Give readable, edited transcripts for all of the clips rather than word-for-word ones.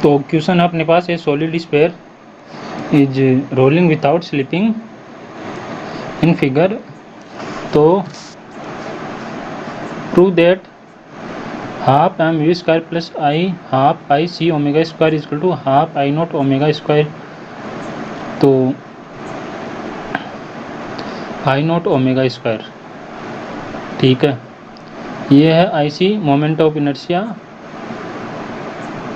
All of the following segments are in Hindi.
तो क्वेश्चन अपने पास है solid sphere is rolling without slipping in figure. तो prove that half M V square plus I half I C omega square equal to half I not omega square. तो आई नॉट ओमेगा स्क्वायर, ठीक है। ये है I C moment of inertia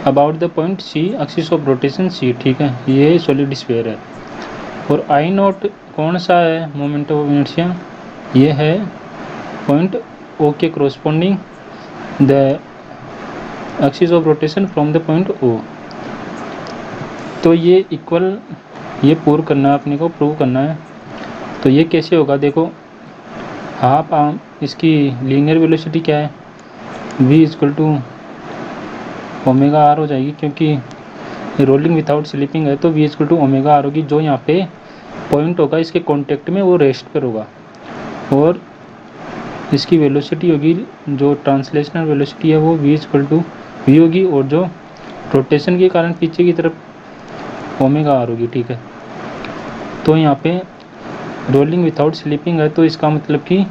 about the point C axis of rotation C, ठीक है। ये सॉलिड स्फीयर है। और आई नॉट कौन सा है मोमेंट ऑफ इनर्शिया, ये है पॉइंट ओ के corresponding the axis of rotation from the point O. तो ये इक्वल, ये प्रूव करना है, अपने को प्रूव करना है। तो ये कैसे होगा, देखो हाफ आर्म, इसकी लीनियर वेलोसिटी क्या है, v equal to omega R हो जाएगी, क्योंकि रोलिंग विदाउट स्लिपिंग है तो v equal to omega R होगी। जो यहाँ पे पॉइंट होगा इसके कॉन्टेक्ट में वो रेस्ट पर होगा, और इसकी वेलोसिटी होगी, जो ट्रांसलेशनल वेलोसिटी है वो v इक्वल टू वी होगी, और जो रोटेशन के कारण पीछे की तरफ ओमेगा आर होगी, ठीक है। तो यहाँ पे रोलिंग विदाउट स्लिपिंग है तो इसका मतलब कि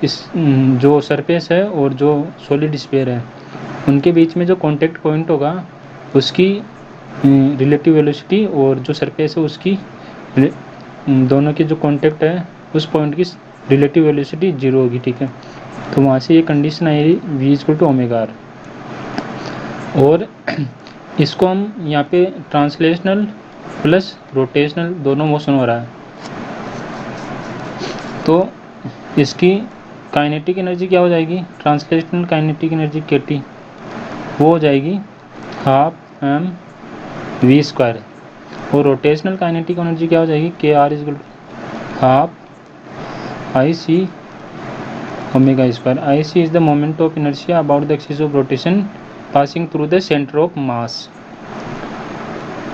इस जो सरफेस है और जो सॉलिड स्फीयर है उनके बीच में जो कांटेक्ट पॉइंट होगा उसकी रिलेटिव वेलोसिटी और जो सरफेस है उसकी दोनों के जो कांटेक्ट है उस पॉइंट की रिलेटिव वेलोसिटी 0 होगी, ठीक है। तो वहाँ से ये कंडीशन आई v equal to omega R. और इसको हम यहाँ पे ट्रांसलेशनल प्लस रोटेशनल दोनों मोशन हो रहा है, तो इसकी काइनेटिक एनर्जी क्या हो जाएगी, ट्रांसलेशनल काइनेटिक एनर्जी KT वो हो जाएगी हाफ एम वी स्क्वायर, और रोटेशनल काइनेटिक एनर्जी क्या हो जाएगी KR is half I C omega square. I C is the moment of inertia about the axis of rotation passing through the centre of mass,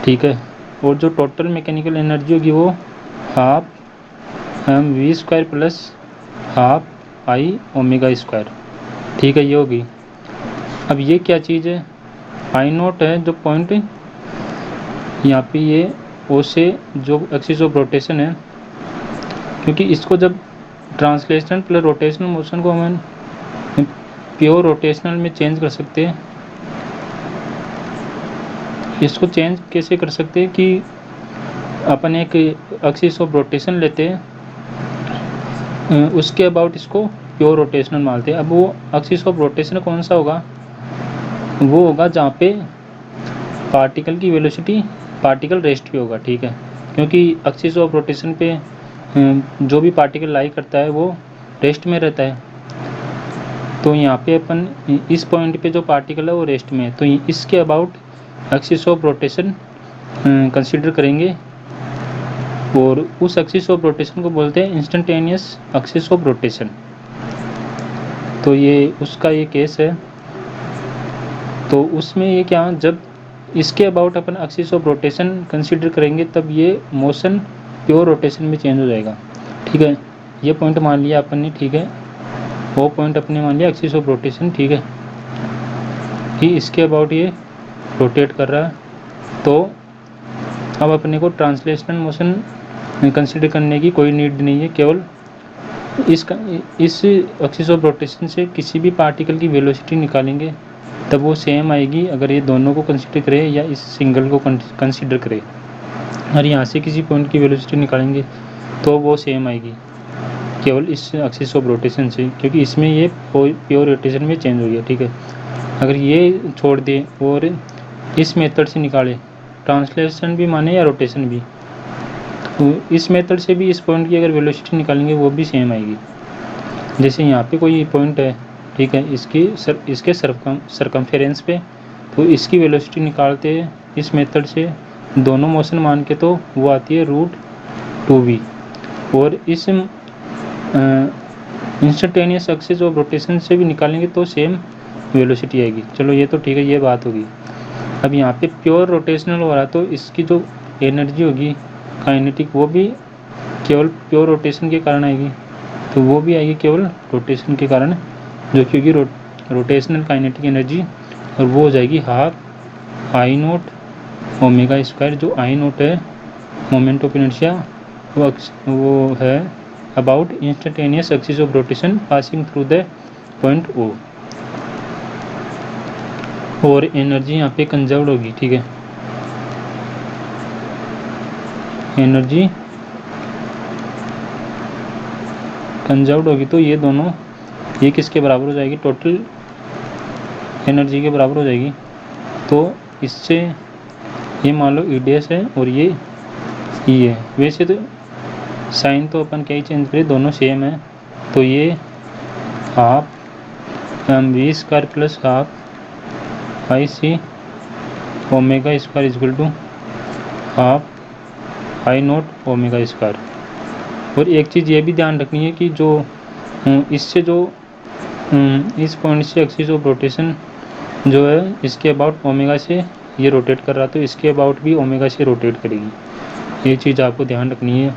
ठीक है। और जो टोटल मैकेनिकल एनर्जी होगी वो half M V square plus half I omega square, ठीक है, ये होगी। अब ये क्या चीज़ है, आई नोट है जो पॉइंट यहाँ पे ये ओ से जो एक्सिस ऑफ रोटेशन है, क्योंकि इसको जब ट्रांसलेशनल प्लस रोटेशनल मोशन को हम प्योर रोटेशनल में चेंज कर सकते हैं। इसको चेंज कैसे कर सकते हैं कि अपन एक एक्सिस ऑफ रोटेशन लेते हैं, उसके अबाउट इसको प्योर रोटेशनल मानते हैं। अब वो एक्सिस ऑफ रोटेशन कौन सा होगा, वो होगा जहाँ पे पार्टिकल की वेलोसिटी पार्टिकल रेस्ट पे होगा, ठीक है। क्योंकि एक्सिस ऑफ रोटेशन पे जो भी पार्टिकल लाई करता है वो रेस्ट में रहता है। तो यहाँ पे अपन इस पॉइंट पे जो पार्टिकल है वो रेस्ट में है, तो इसके about axis of rotation consider करेंगे, और उस एक्सिस ऑफ रोटेशन को बोलते हैं इंस्टेंटेनियस एक्सिस ऑफ रोटेशन। तो ये उसका ये केस है। तो उसमें ये क्या, जब इसके about upon axis of rotation consider करेंगे तब ये मोशन प्योर रोटेशन में चेंज हो जाएगा, ठीक है। ये पॉइंट मान लिया अपन ने, ठीक है। वो पॉइंट अपने मान लिया एक्सिस ऑफ रोटेशन, ठीक है, कि इसके अबाउट ये रोटेट कर रहा है। तो अब अपने को ट्रांसलेशनल मोशन कंसीडर करने की कोई नीड नहीं है, केवल इस एक्सिस ऑफ रोटेशन से किसी भी पार्टिकल की वेलोसिटी निकालेंगे तब वो सेम आएगी, अगर ये दोनों को कंसीडर करें या इस सिंगल को कंसीडर करें। और यहाँ से किसी पॉइंट की वेलोसिटी निकालेंगे तो वो सेम आएगी केवल इस एक्सिस ऑफ रोटेशन से, क्योंकि इसमें ये प्योर रोटेशन में चेंज हो गया, ठीक है। अगर ये छोड़ दें और इस मेथड से निकालें, ट्रांसलेशन भी माने या रोटेशन भी, तो इस मेथड से भी इस पॉइंट की अगर वेलोसिटी निकालेंगे वो भी सेम आएगी। जैसे यहाँ पे कोई पॉइंट है, ठीक है, इसके सरकमफेरेंस पे, तो इसकी वेलोसिटी निकालते हैं इस मेथड से दोनों मोशन मान के, तो वो आती है √2v, और इस इंस्टेंटेनियस एक्सिस ऑफ रोटेशन से भी निकालेंगे तो सेम वेलोसिटी आएगी। चलो ये तो ठीक है, ये बात होगी। अब यहाँ पे प्योर रोटेशनल हो रहा है तो इसकी जो एनर्जी होगी काइनेटिक वो भी केवल प्योर रोटेशन के कारण आएगी, तो वो भी आएगी केवल रोटेशन के कारण, जो क्योंकि रोटेशनल काइनेटिक एनर्जी, और वो हो जाएगी half I naught omega square, जो आई नोट है मोमेंट ऑफ इनर्शिया वो है about instantaneous axis of rotation passing through the point O, और एनर्जी यहाँ पे कंजर्व्ड होगी, ठीक है, एनर्जी कंजर्व्ड होगी। तो ये दोनों, ये किसके बराबर हो जाएगी, टोटल एनर्जी के बराबर हो जाएगी। तो इससे ये मान लो EDS है और ये E है। वैसे तो साइन तो अपन क्या ही चेंज करें, दोनों सेम है। तो ये half mv square plus half IC omega square equal to half I naught omega square. और एक चीज़ ये भी ध्यान रखनी है कि जो इससे जो इस पॉइंट से एक्सिस ऑफ रोटेशन जो है इसके अबाउट ओमेगा से ये रोटेट कर रहा, तो इसके अबाउट भी ओमेगा से रोटेट करेगी। ये चीज़ आपको ध्यान रखनी है।